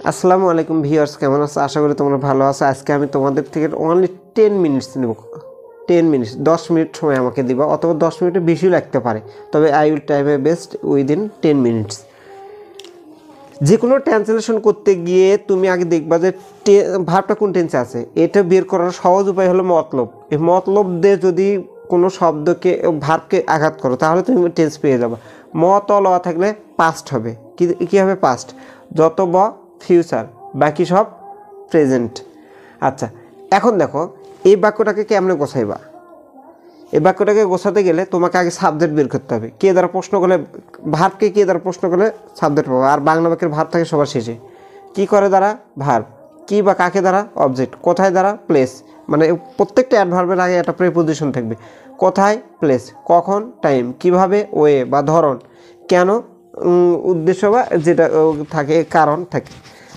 আসসালামু আলাইকুম ভিউয়ার্স, কেমন আছো? আশা করি তোমরা ভালো আছো। আজকে আমি তোমাদের থেকে অনলি 10 মিনিটস নেব। 10 মিনিটস, 10 মিনিট সময় আমাকে দিবা, অথবা 10 মিনিটের বেশিও লাগতে পারে, তবে I will try my best within 10 minutes. যে কোনো ট্রান্সলেশন করতে গিয়ে তুমি আগে দেখবা যে ভার্বটা কোন টেন্সে আছে। এটা বের করার সহজ উপায় হলো মতলব। এই মতলব দিয়ে যদি কোনো শব্দকে ভার্বকে আঘাত করো তাহলে তুমি টেন্স পেয়ে যাবে। মতলবা থাকলে পাস্ট হবে। কী হবে? পাস্ট। যত ব ফিউচার, বাকি সব প্রেজেন্ট। আচ্ছা, এখন দেখো এই বাক্যটাকে কেমনে গোছাইবা। এই বাক্যটাকে গোছাতে গেলে তোমাকে আগে সাবজেক্ট বের করতে হবে। কে দ্বারা প্রশ্ন করলে, ভার্বকে কে দ্বারা প্রশ্ন করলে সাবজেক্ট পাবো। আর বাংলা বাক্যের ভার্ব থাকে সবার শেষে। কি করে দ্বারা? ভার্ব। কি বা কাকে দ্বারা? অবজেক্ট। কোথায় দ্বারা? প্লেস। মানে প্রত্যেকটা অ্যাডভার্বের আগে একটা প্রিপোজিশন থাকবে। কোথায়? প্লেস। কখন? টাইম। কিভাবে? ওয়ে বা ধরন। কেন? উদ্দেশ্য বা যেটা থাকে, কারণ থাকে।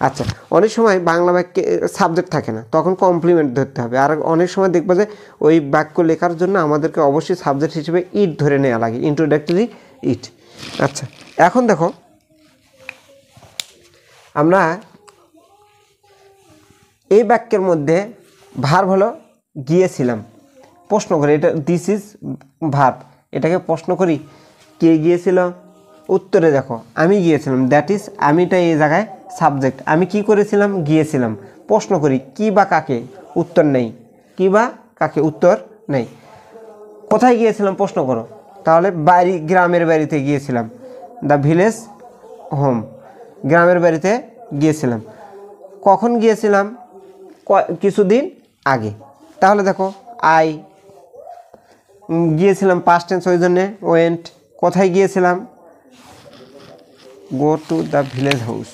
আচ্ছা, অনেক সময় বাংলা বাক্যে সাবজেক্ট থাকে না, তখন কমপ্লিমেন্ট ধরতে হবে। আর অনেক সময় দেখবো যে ওই বাক্য লেখার জন্য আমাদেরকে অবশ্যই সাবজেক্ট হিসেবে ইট ধরে নেওয়া লাগে, ইন্ট্রোডাক্টরি ইট। আচ্ছা, এখন দেখো আমরা এই বাক্যের মধ্যে ভার্ব হলো গিয়েছিলাম। প্রশ্ন করি, এটা দিস ইজ ভার্ব। এটাকে প্রশ্ন করি, কে গিয়েছিল? উত্তরে দেখো আমি গিয়েছিলাম, দ্যাট ইজ আমিটা এই জায়গায় সাবজেক্ট। আমি কি করেছিলাম? গিয়েছিলাম। প্রশ্ন করি, কি বা কাকে? উত্তর নেই। কি বা কাকে? উত্তর নেই। কোথায় গিয়েছিলাম? প্রশ্ন করো, তাহলে বাড়ি, গ্রামের বাড়িতে গিয়েছিলাম। দ্য ভিলেজ হোম, গ্রামের বাড়িতে গিয়েছিলাম। কখন গিয়েছিলাম? কিছুদিন আগে। তাহলে দেখো আই গিয়েছিলাম, পাস্ট টেন্স, ওই জন্যে ওয়েন্ট। কোথায় গিয়েছিলাম? Go to the village house.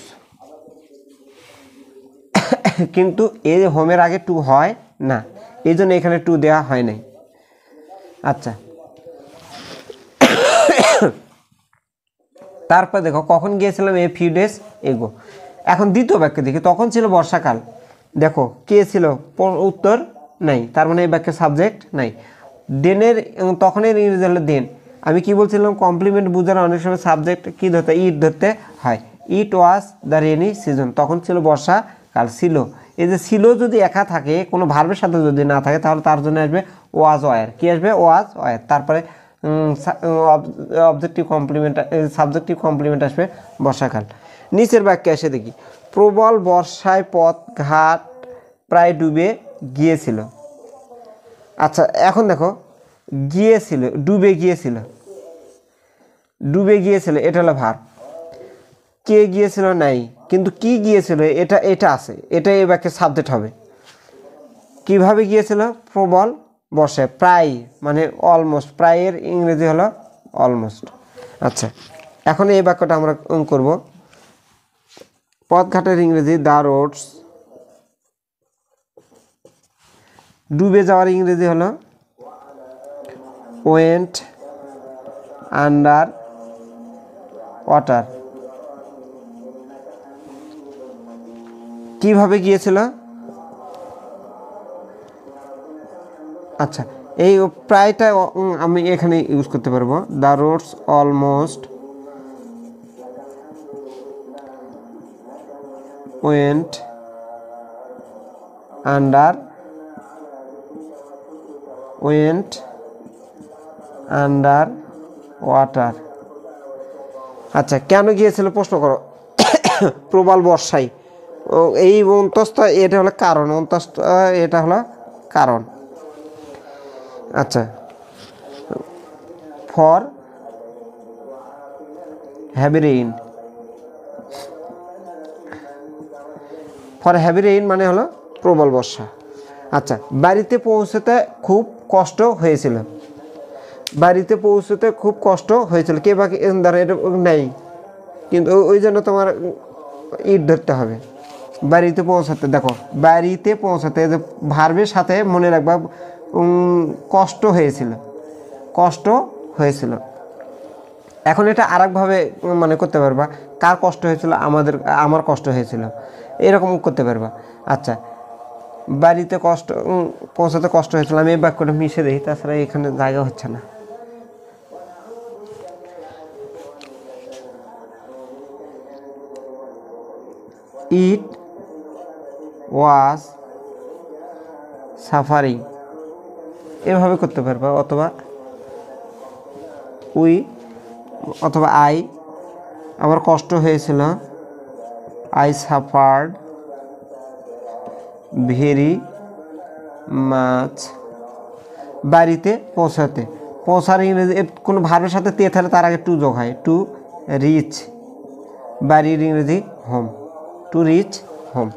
কিন্তু এই হোমের আগে টু হয় না, এই জন্য এখানে টু দেওয়া হয় নাই। আচ্ছা, তারপর দেখো কখন গিয়েছিলাম? A few days ago. এখন দ্বিতীয় বাক্য দেখি, তখন ছিল বর্ষাকাল। দেখো কে ছিল? উত্তর নাই, তার মানে এই বাক্যের সাবজেক্ট নাই। দেনের, তখনের ইংরেজি হলো দেন। আমি কি বলছিলাম? কমপ্লিমেন্ট বোঝার অনেক সময় সাবজেক্ট কি ধরতে, ইট ধরতে হয়। ইট ওয়াজ দ্য রেনি সিজন, তখন ছিল বর্ষাকাল। ছিল, এই যে ছিল যদি একা থাকে, কোনো ভার্বের সাথে যদি না থাকে, তাহলে তার জন্য আসবে ওয়াজ ওয়ার। কি আসবে? Was were. তারপরে অবজেক্টিভ কমপ্লিমেন্ট, সাবজেক্টিভ কমপ্লিমেন্ট আসবে বর্ষাকাল। নিচের বাক্যে এসে দেখি, প্রবল বর্ষায় পথঘাট প্রায় ডুবে গিয়েছিল। আচ্ছা, এখন দেখো গিয়েছিল, ডুবে গিয়েছিল। ডুবে গিয়েছিল এটা হলো ভার্ব। কে গিয়েছিল? নাই, কিন্তু কি গিয়েছিল এটা আছে, এটা এই বাক্যের সাবজেক্ট হবে। কিভাবে গিয়েছিল? প্রবল বর্ষায়, প্রায় মানে অলমোস্ট। প্রায়ের ইংরেজি হলো অলমোস্ট। আচ্ছা, এখন এই বাক্যটা আমরা করব। পথঘাটের ইংরেজি দ্য রোডস। ডুবে যাওয়ার ইংরেজি হলো ওয়েন্ট আন্ডার ওয়াটার। কিভাবে গিয়েছিল? আচ্ছা, এই প্রায়টা আমি এখানে ইউজ করতে পারবো। The roads almost went under water. আচ্ছা, কেন গিয়েছিল? প্রশ্ন করো। প্রবল বর্ষায়, এই অন্তস্থ, এটা হলো কারণ। অন্তস্থ, এটা হলো কারণ। আচ্ছা, for heavy rain. For heavy rain মানে হলো প্রবল বর্ষা। আচ্ছা, বাড়িতে পৌঁছতে খুব কষ্ট হয়েছিল। বাড়িতে পৌঁছতে খুব কষ্ট হয়েছিল, কে বা দ্বারা এটা নেই, কিন্তু ওই জন্য তোমার ইট ধরতে হবে। বাড়িতে পৌঁছাতে, দেখো বাড়িতে পৌঁছাতে যে ভার্বের সাথে মনে রাখবা কষ্ট হয়েছিল, কষ্ট হয়েছিল। এখন এটা আরেকভাবে মানে করতে পারবা, কার কষ্ট হয়েছিল? আমার কষ্ট হয়েছিল, এরকম করতে পারবা। আচ্ছা, বাড়িতে কষ্ট, পৌঁছাতে কষ্ট হয়েছিল। আমি এই বাক্যটা মিশে দিই, তাছাড়া এখানে জায়গা হচ্ছে না। ইট ওয়াজ সাফারিং, এভাবে করতে পারবা, অথবা উই অথবা আই, আমার কষ্ট হয়েছিল, আই সাফার্ড ভেরি মাছ। বাড়িতে পৌঁছাতে, পৌঁছার ইংরেজি কোনো ভার্বের সাথে তে থাকলে তার আগে টু যোগ হয়, টু রিচ। বাড়ির ইংরেজি home, to reach home.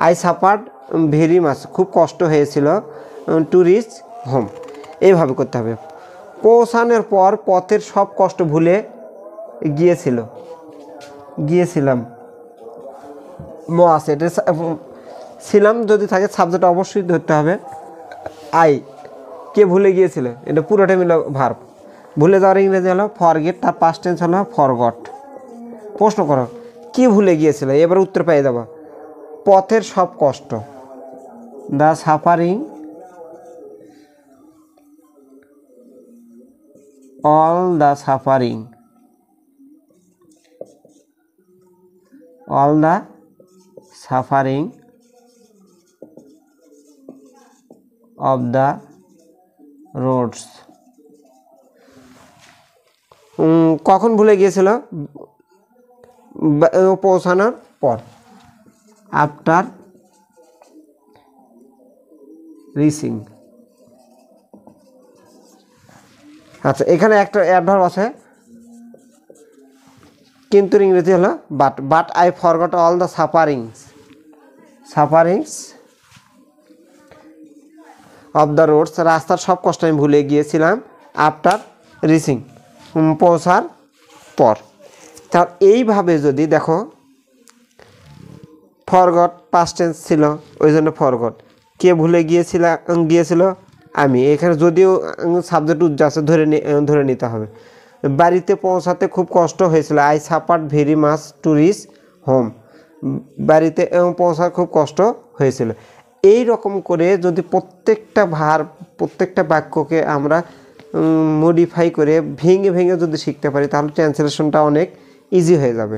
I suffered very much, খুব কষ্ট হয়েছিল, টু রিচ হোম। এইভাবে করতে হবে। পৌঁছানোর পর পথের সব কষ্ট ভুলে গিয়েছিলাম, আছে এটা ছিলাম যদি থাকে সাবজেক্ট অবশ্যই ধরতে হবে আই। কে ভুলে গিয়েছিল, এটা পুরোটা মিলে ভার্ব। ভুলে যাওয়ার ইংরেজি হলো ফরগেট, তার পাস্ট টেন্স হলো ফরগট। প্রশ্ন করো কি ভুলে গিয়েছিল, এবার উত্তর পেয়ে যাবো। পথের সব কষ্ট, the suffering all the suffering, all the suffering of the roads. কখন ভুলে গিয়েছিল, পৌঁছানোর পর, আফটার রিচিং। আচ্ছা, এখানে একটা অ্যাডভার্ব আছে কিন্তু ইংরেজি হলো but I forgot all the sufferings of the roads, রাস্তার সব কষ্ট আমি ভুলে গিয়েছিলাম, আফটার রিচিং, পৌঁছার পর। তার এইভাবে যদি দেখো, ফরগট পাস্ট টেন্স ছিল ওই জন্য ফরগট, কে ভুলে গিয়েছিল আমি, এখানে যদিও সাবজেক্ট উজ্জ্বল আছে ধরে নিতে হবে। বাড়িতে পৌঁছাতে খুব কষ্ট হয়েছিল, I suffered very much two reach home, বাড়িতে পৌঁছার খুব কষ্ট হয়েছিল। এই রকম করে যদি প্রত্যেকটা বাক্যকে আমরা মডিফাই করে ভেঙে ভেঙে যদি শিখতে পারি তাহলে ট্রান্সলেশনটা অনেক ইজি হয়ে যাবে।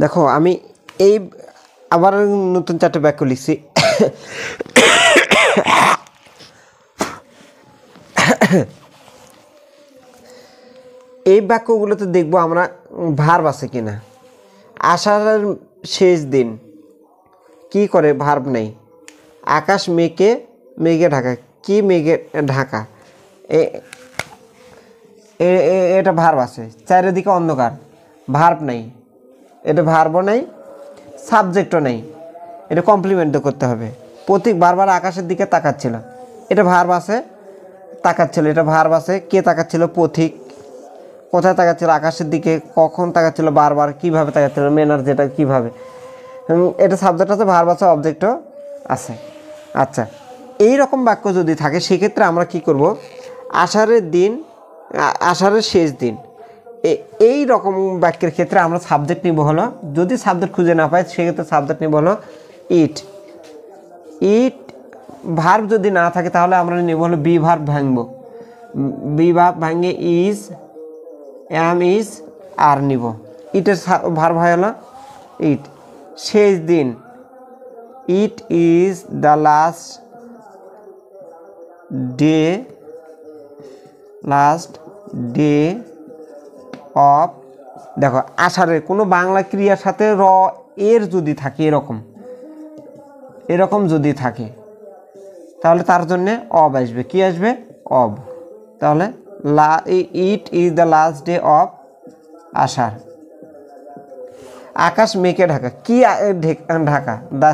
দেখো আমি এই আবার নতুন 4টে বাক্য লিখছি। এই বাক্যগুলোতে দেখবো আমরা ভার্ব আছে কিনা। আষাঢ়ের শেষ দিন, কি করে, ভার্ব নেই। আকাশ মেঘে ঢাকা, কি মেঘে ঢাকা, এটা ভার্ব আছে। চারিদিকে অন্ধকার, ভার্ব নেই, এটা ভার্বও নেই, সাবজেক্টও নেই, এটা কমপ্লিমেন্ট করতে হবে। প্রতীক বারবার আকাশের দিকে তাকাচ্ছিল, এটা ভার্ব আছে, তাকাচ্ছিল, এটা ভার্ব আছে। কে তাকাচ্ছিল, পথিক। কোথায় তাকাচ্ছিল, আকাশের দিকে। কখন তাকাচ্ছিল, বারবার। কিভাবে তাকাচ্ছিল, ম্যানার, যেটা কিভাবে, এটা সাবজেক্ট আছে, ভার্ব আছে, অবজেক্টও আছে। আচ্ছা, এই রকম বাক্য যদি থাকে সেক্ষেত্রে আমরা কি করব, আষাঢ়ের শেষ দিন, এই রকম বাক্যের ক্ষেত্রে আমরা সাবজেক্ট নিব হলো, যদি সাবজেক্ট খুঁজে না পাই সেক্ষেত্রে সাবজেক্ট নিব হলো ইট। ভার্ব যদি না থাকে তাহলে আমরা নিব হলো বি ভার্ব ভাঙবো, বি ভার্ব ভাঙে ইজ, এম, ইজ, আর নিব। ইটের ভার্ব হয় হলো ইট। শেষ দিন, ইট is the last day of. দেখো আষাঢ়ের কোনো বাংলা ক্রিয়ার সাথে এর যদি থাকে, এরকম যদি থাকে তাহলে তার জন্যে অব আসবে। কি আসবে, অব। তাহলে it is the last day of Asharh. আকাশ মেঘে ঢাকা, কি ঢাকা, দ্য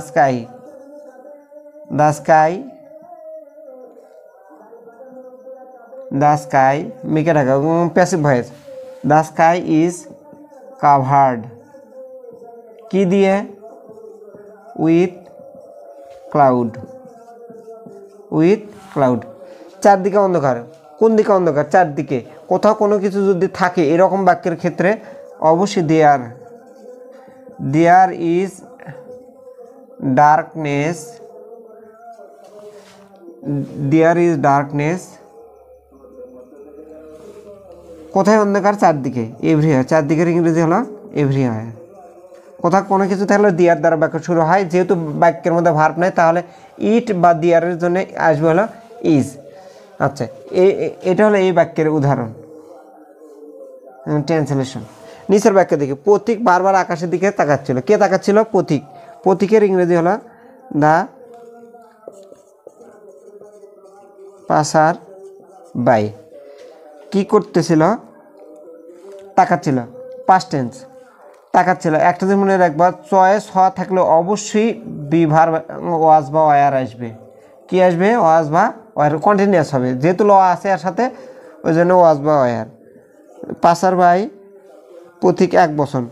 স্কাই মেঘে ঢাকা, passive voice. The sky is covered, কি দিয়ে, উইথ ক্লাউড। চারদিকে অন্ধকার, কোন দিকে অন্ধকার, চারদিকে। কোথাও কোনো কিছু যদি থাকে এরকম বাক্যের ক্ষেত্রে অবশ্যই দেয়ার ইজ ডার্কনেস কোথায় অন্ধকার? চারদিকে, এভরিওয়্যার। চারদিকের ইংরেজি হলো এভরিওয়্যার। কোথাও কোনো কিছু থাকলে দিয়ার দ্বারা বাক্য শুরু হয়, যেহেতু বাক্যের মধ্যে ভার্ব নাই তাহলে ইট বা দিয়ারের জন্য আসবে হলো ইজ। আচ্ছা, এটা হলো এই বাক্যের উদাহরণ, ট্রান্সলেশন। নিচের বাক্য দেখি, পথিক বারবার আকাশের দিকে তাকাচ্ছিল। কে তাকাচ্ছিল? পথিক। পথিকের ইংরেজি হলো দা পাসার বাই। কি করতেছিল? তাকাচ্ছিল, পাস্ট টেন্স। তাকাচ্ছিল। একটা যে মনে রাখবা, চয়েস হওয়া থাকলে অবশ্যই বিভার ওয়াজ বা ওয়ার আসবে। কি আসবে? ওয়াজ বা ওয়ার, কন্টিনিউয়াস হবে, যেহেতু ল আছে এর সাথে, ওই জন্য ওয়াজ বা ওয়ার। পাসার বাই, পথিক এক বচন,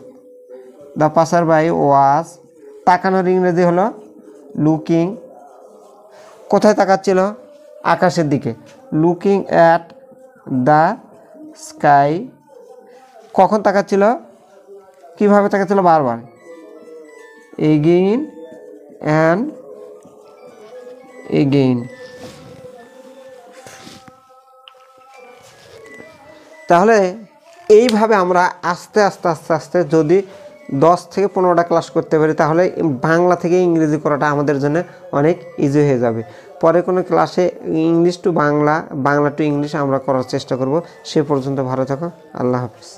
দ্য পাসার বাই ওয়াজ। তাকানোর ইংরেজি হলো লুকিং। কোথায় তাকাচ্ছিল? আকাশের দিকে, লুকিং অ্যাট দ্য স্কাই। কখন তাকাচ্ছিল? কিভাবে তাকাচ্ছিল? বারবার, এগেইন অ্যান্ড এগেইন। তাহলে এইভাবে আমরা আস্তে আস্তে আস্তে আস্তে যদি 10 থেকে 15টা ক্লাস করতে পারি, তাহলে বাংলা থেকে ইংরেজি করাটা আমাদের জন্য অনেক ইজি হয়ে যাবে। পরে কোনো ক্লাসে English to Bangla, Bangla to English আমরা করার চেষ্টা করব। সে পর্যন্ত ভালো থাকো। আল্লাহ হাফিজ।